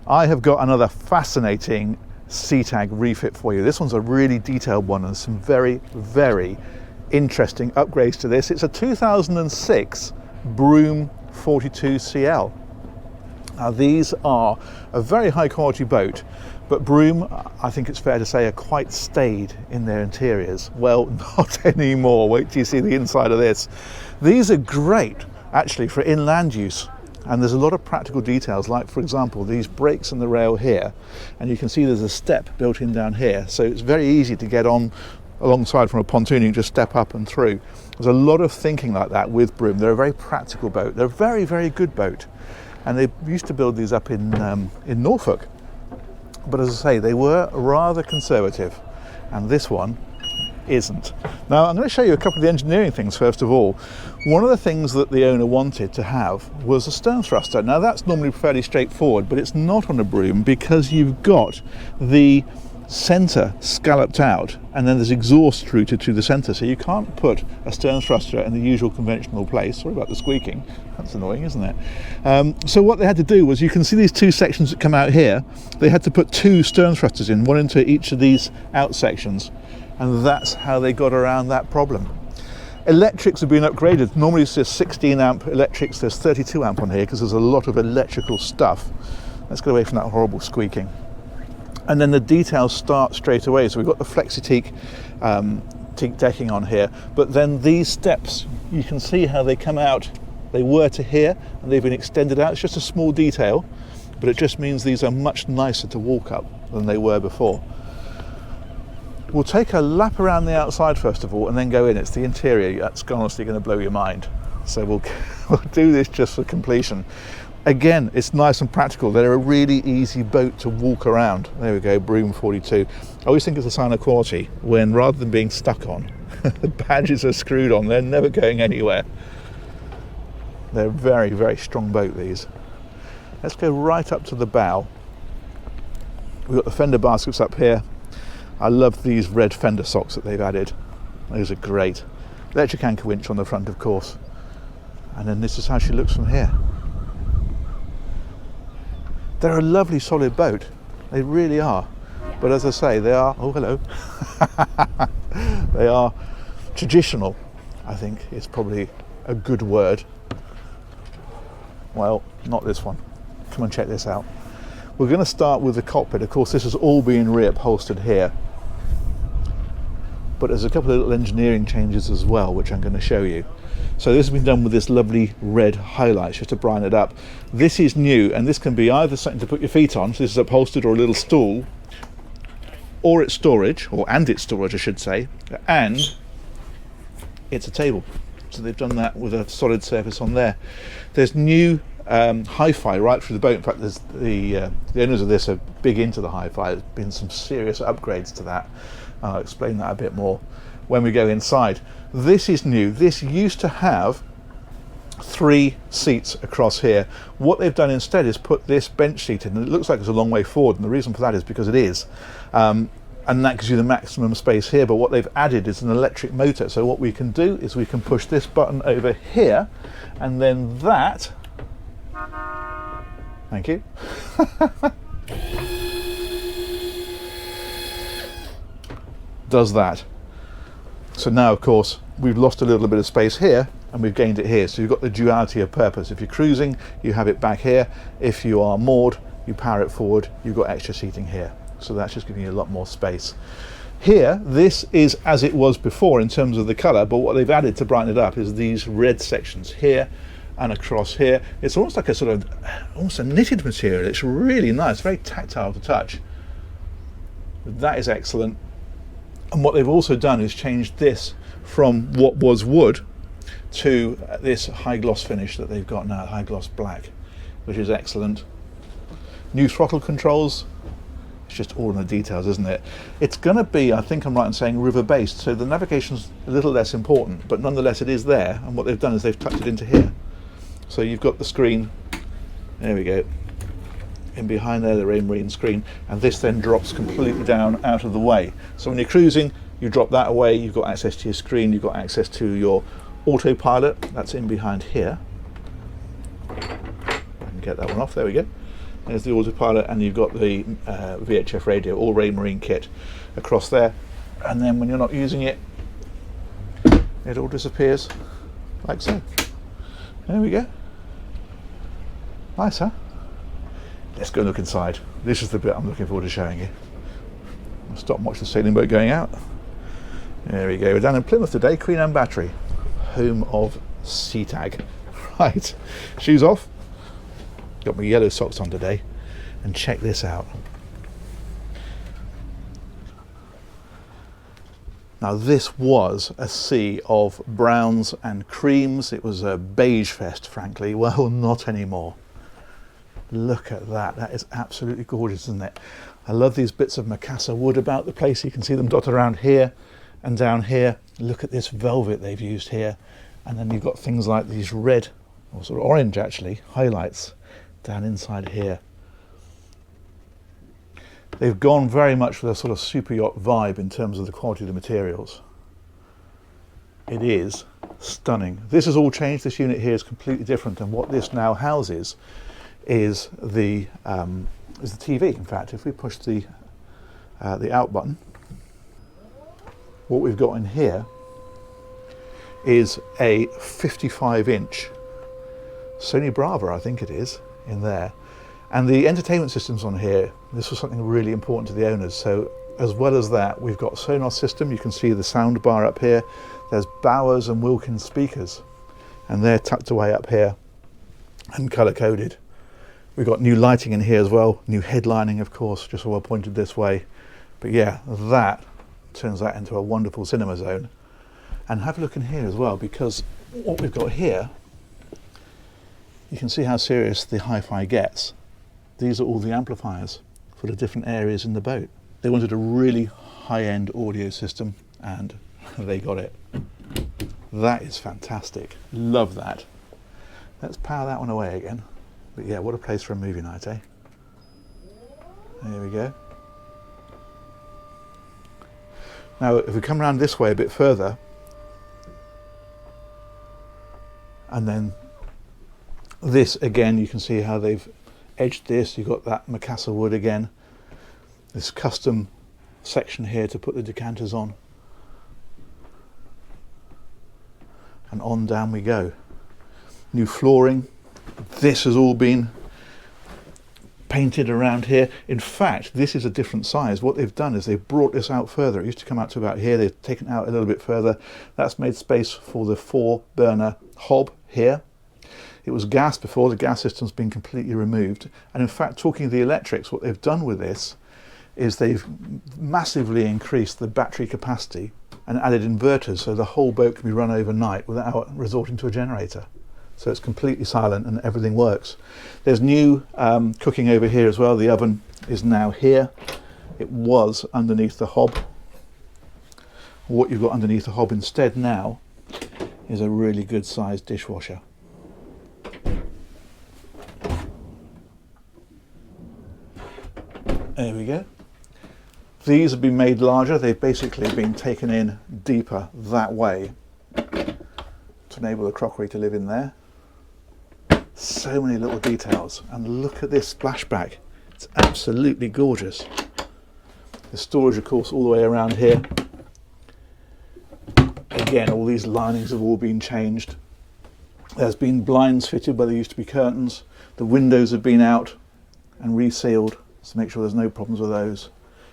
I have got another fascinating SETAG refit for you. This one's a really detailed one and some very, very interesting upgrades to this. It's a 2006 Broom 42CL. Now these are a very high quality boat, but Broom, I think it's fair to say, are quite staid in their interiors. Well, not anymore. Wait till you see the inside of this. These are great actually for inland use. And there's a lot of practical details, like for example these brakes and the rail here, and you can see there's a step built in down here, so it's very easy to get on alongside from a pontoon. You can just step up and through. There's a lot of thinking like that with Broom. They're a very practical boat. They're a very, very good boat, and they used to build these up in Norfolk, but as I say, they were rather conservative, and this one isn't. Now I'm going to show you a couple of the engineering things first of all. One of the things that the owner wanted to have was a stern thruster. Now that's normally fairly straightforward, but it's not on a Broom because you've got the centre scalloped out and then there's exhaust routed to the centre, so you can't put a stern thruster in the usual conventional place. Sorry about the squeaking, that's annoying, isn't it? So what they had to do was, you can see these two sections that come out here, they had to put two stern thrusters in, one into each of these out sections, and that's how they got around that problem. Electrics have been upgraded. Normally it's just 16 amp electrics, there's 32 amp on here because there's a lot of electrical stuff. Let's get away from that horrible squeaking. And then the details start straight away. So we've got the flexi-teak teak decking on here, but then these steps, you can see how they come out. They were to here and they've been extended out. It's just a small detail, but it just means these are much nicer to walk up than they were before. We'll take a lap around the outside first of all and then go in. It's the interior that's honestly going to blow your mind. So we'll do this just for completion. Again, it's nice and practical. They're a really easy boat to walk around. There we go, Broom 42. I always think it's a sign of quality when, rather than being stuck on, the badges are screwed on. They're never going anywhere. They're a very, very strong boat, these. Let's go right up to the bow. We've got the fender baskets up here. I love these red fender socks that they've added. Those are great. Electric anchor winch on the front, of course. And then this is how she looks from here. They're a lovely solid boat. They really are. But as I say, they are, oh hello. They are traditional, I think is probably a good word. Well, not this one. Come and check this out. We're going to start with the cockpit. Of course, this has all been reupholstered here, but there's a couple of little engineering changes as well, which I'm going to show you. So this has been done with this lovely red highlights just to brighten it up. This is new, and this can be either something to put your feet on, so this is upholstered, or a little stool, or it's storage, and it's storage I should say, and it's a table. So they've done that with a solid surface on there. There's new hi-fi right through the boat. In fact, there's the owners of this are big into the hi-fi. There's been some serious upgrades to that. I'll explain that a bit more when we go inside. This is new. This used to have 3 seats across here. What they've done instead is put this bench seat in, and it looks like it's a long way forward, and the reason for that is because it is. And that gives you the maximum space here, but what they've added is an electric motor. So what we can do is we can push this button over here, and then that, thank you, does that. So now of course we've lost a little bit of space here and we've gained it here, so you've got the duality of purpose. If you're cruising, you have it back here. If you are moored, you power it forward, you've got extra seating here. So that's just giving you a lot more space. Here, this is as it was before in terms of the colour, but what they've added to brighten it up is these red sections here and across here. It's almost like a sort of, almost a knitted material. It's really nice, very tactile to touch. That is excellent. And what they've also done is changed this from what was wood to this high gloss finish that they've got now, high gloss black, which is excellent. New throttle controls. It's just all in the details, isn't it? It's going to be, I think I'm right in saying, river based, so the navigation's a little less important, but nonetheless it is there, and what they've done is they've tucked it into here. So you've got the screen, there we go, in behind there, the marine screen, and this then drops completely down out of the way. So when you're cruising, you drop that away, you've got access to your screen, you've got access to your autopilot, that's in behind here. I can get that one off, there we go. There's the autopilot, and you've got the VHF radio, all Raymarine kit across there. And then when you're not using it, it all disappears like so. There we go. Nice, huh? Let's go and look inside. This is the bit I'm looking forward to showing you. I'll stop and watch the sailing boat going out. There we go. We're down in Plymouth today, Queen Anne Battery, home of SETAG. Right, shoes off. Got my yellow socks on today, and check this out. Now this was a sea of browns and creams. It was a beige fest, frankly. Well, not anymore. Look at that. That is absolutely gorgeous, isn't it? I love these bits of Macassar wood about the place. You can see them dotted around here and down here. Look at this velvet they've used here. And then you've got things like these red, or sort of orange actually, highlights down inside here. They've gone very much with a sort of super yacht vibe in terms of the quality of the materials. It is stunning. This has all changed. This unit here is completely different, and what this now houses is the TV. In fact, if we push the out button, what we've got in here is a 55-inch Sony Brava, I think it is, in there. And the entertainment systems on here, this was something really important to the owners. So as well as that, we've got Sonos system. You can see the sound bar up here. There's Bowers and Wilkins speakers, and they're tucked away up here and color coded. We've got new lighting in here as well, new headlining, of course, just well pointed this way. But yeah, that turns that into a wonderful cinema zone. And have a look in here as well, because what we've got here, you can see how serious the hi-fi gets. These are all the amplifiers for the different areas in the boat. They wanted a really high-end audio system, and they got it. That is fantastic. Love that. Let's power that one away again. But yeah, what a place for a movie night, eh? There we go. Now, if we come around this way a bit further, and then this again, you can see how they've edged this. You've got that Macassar wood again. This custom section here to put the decanters on. And on down we go. New flooring. This has all been painted around here. In fact, this is a different size. What they've done is they've brought this out further. It used to come out to about here. They've taken it out a little bit further. That's made space for the 4-burner hob here. It was gas before. The gas system's been completely removed. And in fact, talking of the electrics, what they've done with this is they've massively increased the battery capacity and added inverters, so the whole boat can be run overnight without resorting to a generator. So it's completely silent and everything works. There's new cooking over here as well. The oven is now here. It was underneath the hob. What you've got underneath the hob instead now is a really good sized dishwasher. There we go. These have been made larger. They've basically been taken in deeper that way to enable the crockery to live in there. So many little details, and look at this splashback. It's absolutely gorgeous. The storage, of course, all the way around here. Again, all these linings have all been changed. There's been blinds fitted where there used to be curtains. The windows have been out and resealed to make sure there's no problems with those,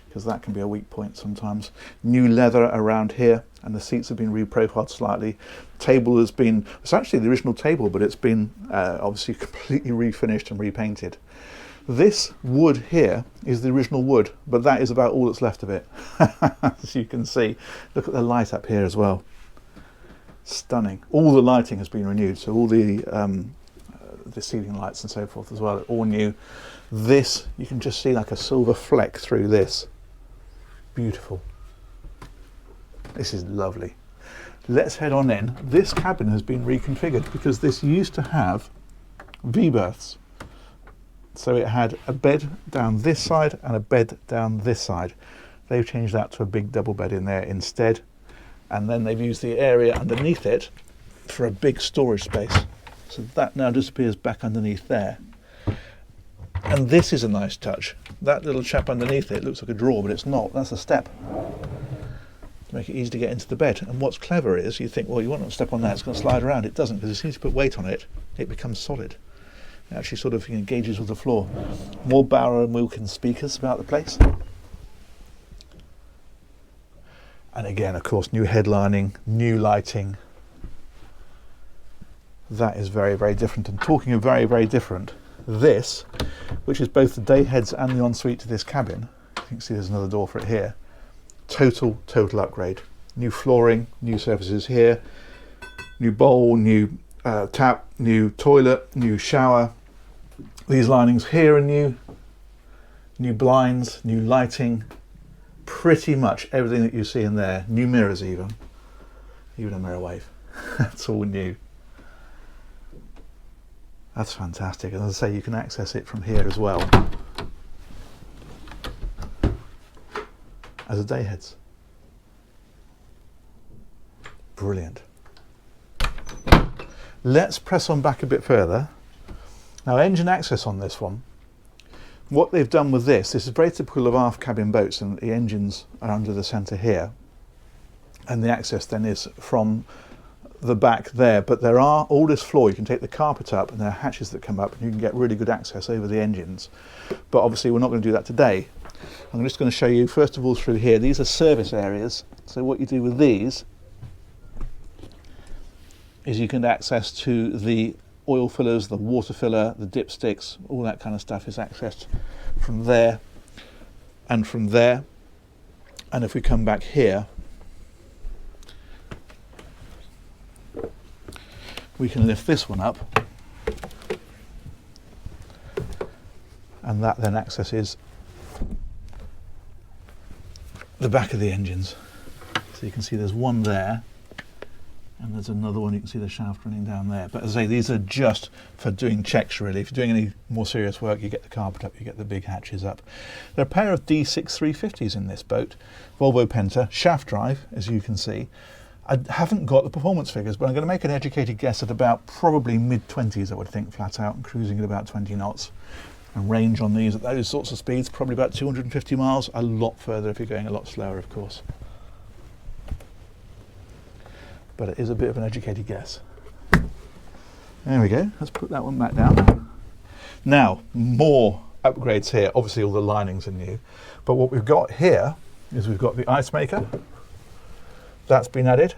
because that can be a weak point sometimes. New leather around here, and the seats have been reprofiled slightly. Table has been, it's actually the original table, but it's been obviously completely refinished and repainted. This wood here is the original wood, but that is about all that's left of it. As you can see, look at the light up here as well. Stunning. All the lighting has been renewed, so all the ceiling lights and so forth as well, all new. This, you can just see like a silver fleck through this. Beautiful. This is lovely. Let's head on in. This cabin has been reconfigured because this used to have V-berths. So it had a bed down this side and a bed down this side. They've changed that to a big double bed in there instead. And then they've used the area underneath it for a big storage space. So that now disappears back underneath there. And this is a nice touch. That little chap underneath it looks like a drawer, but it's not. That's a step to make it easy to get into the bed. And what's clever is you think, well, you want to step on that, it's going to slide around. It doesn't, because as soon as you put weight on it, it becomes solid. It actually sort of engages with the floor. More Bauer and Wilkins speakers about the place. And again, of course, new headlining, new lighting. That is very, very different. And talking of very, very different, this, which is both the day heads and the ensuite to this cabin, you can see there's another door for it here, total upgrade. New flooring, new surfaces here, new bowl, new tap, new toilet, new shower. These linings here are new blinds, new lighting, pretty much everything that you see in there, new mirrors even a mirror wave. That's all new. That's fantastic. And as I say, you can access it from here as well as a day heads. Brilliant. Let's press on back a bit further. Now, engine access on this one, what they've done with this is very typical of aft cabin boats, and the engines are under the centre here, and the access then is from the back there. But there are all this floor, you can take the carpet up, and there are hatches that come up, and you can get really good access over the engines. But obviously we're not going to do that today. I'm just going to show you first of all through here. These are service areas. So what you do with these is you can access to the oil fillers, the water filler, the dipsticks, all that kind of stuff is accessed from there and from there. And if we come back here, we can lift this one up, and that then accesses the back of the engines. So you can see there's one there, and there's another one, you can see the shaft running down there. But as I say, these are just for doing checks really. If you're doing any more serious work, you get the carpet up, you get the big hatches up. There are a pair of D6 350s in this boat, Volvo Penta, shaft drive, as you can see. I haven't got the performance figures, but I'm going to make an educated guess at about probably mid-20s, I would think, flat out, and cruising at about 20 knots. And range on these at those sorts of speeds, probably about 250 miles, a lot further if you're going a lot slower, of course. But it is a bit of an educated guess. There we go, let's put that one back down. Now, more upgrades here. Obviously all the linings are new, but what we've got here is we've got the ice maker. That's been added.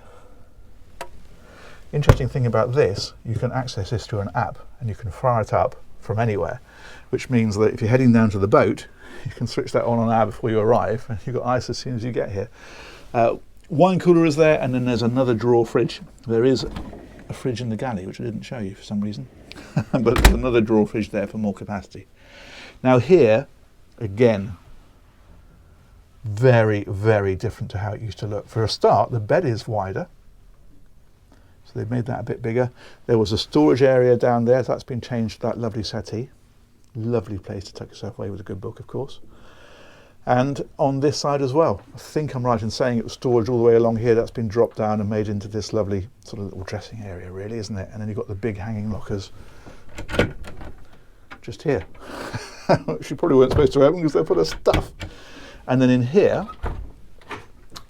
Interesting thing about this, you can access this through an app and you can fire it up from anywhere, which means that if you're heading down to the boat, you can switch that on an hour before you arrive and you've got ice as soon as you get here. Wine cooler is there, and then there's another drawer fridge. There is a fridge in the galley, which I didn't show you for some reason, but there's another drawer fridge there for more capacity. Now here, again, very, very different to how it used to look. For a start, the bed is wider, so they've made that a bit bigger. There was a storage area down there, so that's been changed to that lovely settee. Lovely place to tuck yourself away with a good book, of course. And on this side as well, I think I'm right in saying it was storage all the way along here. That's been dropped down and made into this lovely sort of little dressing area, really, isn't it? And then you've got the big hanging lockers just here, which you probably weren't supposed to open because they're full of stuff. And then in here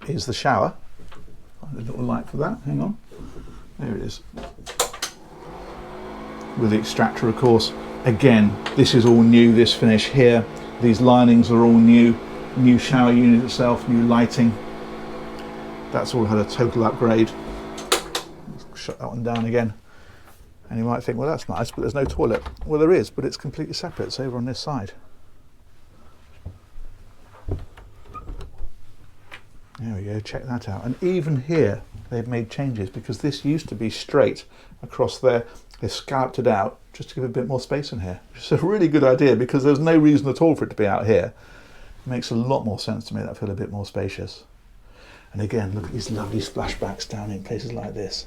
is the shower. Find a little light for that, hang on. There it is. With the extractor, of course. Again, this is all new, this finish here. These linings are all new. New shower unit itself, new lighting. That's all had a total upgrade. Let's shut that one down again. And you might think, well, that's nice, but there's no toilet. Well, there is, but it's completely separate. It's over on this side. There we go, check that out. And even here, they've made changes because this used to be straight across there. They've scalloped it out just to give a bit more space in here. It's a really good idea because there's no reason at all for it to be out here. It makes a lot more sense to make that feel a bit more spacious. And again, look at these lovely splashbacks down in places like this.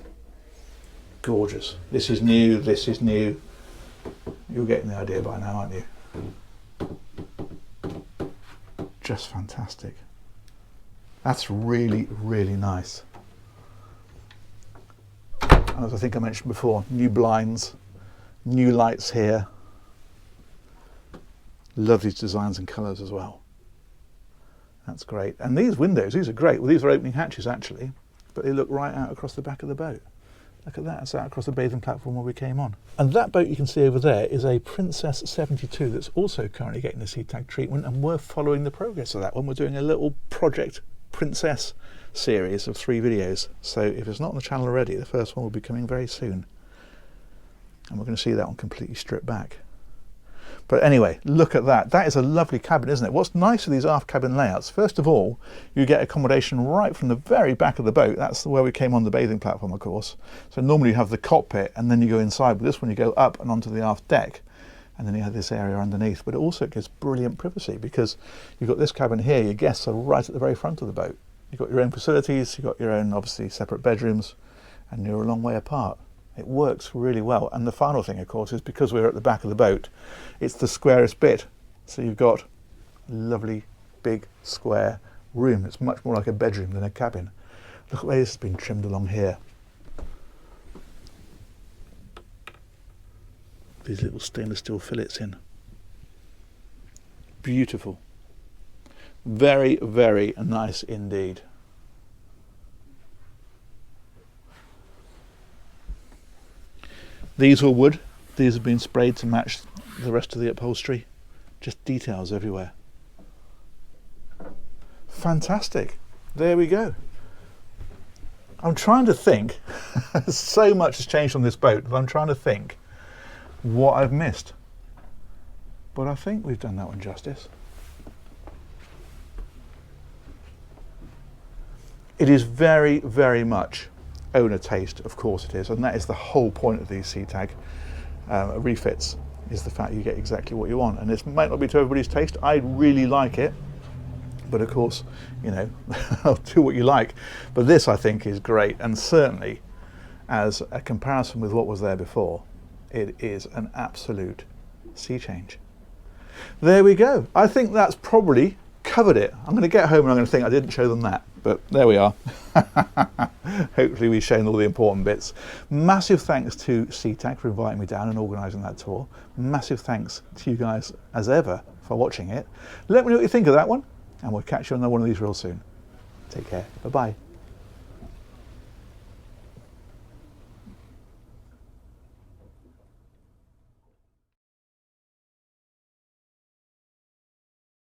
Gorgeous. This is new, this is new. You're getting the idea by now, aren't you? Just fantastic. That's really, really nice. As I think I mentioned before, new blinds, new lights here. Love these designs and colours as well. That's great. And these windows, these are great. Well, these are opening hatches actually, but they look right out across the back of the boat. Look at that, it's out across the bathing platform where we came on. And that boat you can see over there is a Princess 72 that's also currently getting the SETAG treatment, and we're following the progress of that one. We're doing a little Project Princess series of 3 videos. So if it's not on the channel already, the first one will be coming very soon. And we're going to see that one completely stripped back. But anyway, look at that. That is a lovely cabin, isn't it? What's nice with these aft cabin layouts, first of all, you get accommodation right from the very back of the boat. That's where we came on the bathing platform, of course. So normally you have the cockpit and then you go inside. With this one, you go up and onto the aft deck, and then you have this area underneath. But it also gives brilliant privacy because you've got this cabin here. Your guests are right at the very front of the boat. You've got your own facilities, you've got your own, obviously, separate bedrooms, and you're a long way apart. It works really well. And the final thing, of course, is because we're at the back of the boat, it's the squarest bit. So you've got a lovely, big, square room. It's much more like a bedroom than a cabin. Look at where this has been trimmed along here. These little stainless steel fillets in. Beautiful. Very, very nice indeed. These are wood. These have been sprayed to match the rest of the upholstery. Just details everywhere. Fantastic. There we go. I'm trying to think. So much has changed on this boat that I'm trying to think what I've missed. But I think we've done that one justice. It is very, very much owner taste, of course it is, and that is the whole point of these SETAG refits, is the fact you get exactly what you want. And this might not be to everybody's taste. I really like it, but of course, you know, do what you like. But this, I think, is great, and certainly as a comparison with what was there before, it is an absolute sea change. There we go. I think that's probably covered it. I'm going to get home and I'm going to think I didn't show them that, but there we are. Hopefully we've shown all the important bits. Massive thanks to SETAG for inviting me down and organising that tour. Massive thanks to you guys as ever for watching it. Let me know what you think of that one, and we'll catch you on another one of these real soon. Take care. Bye bye.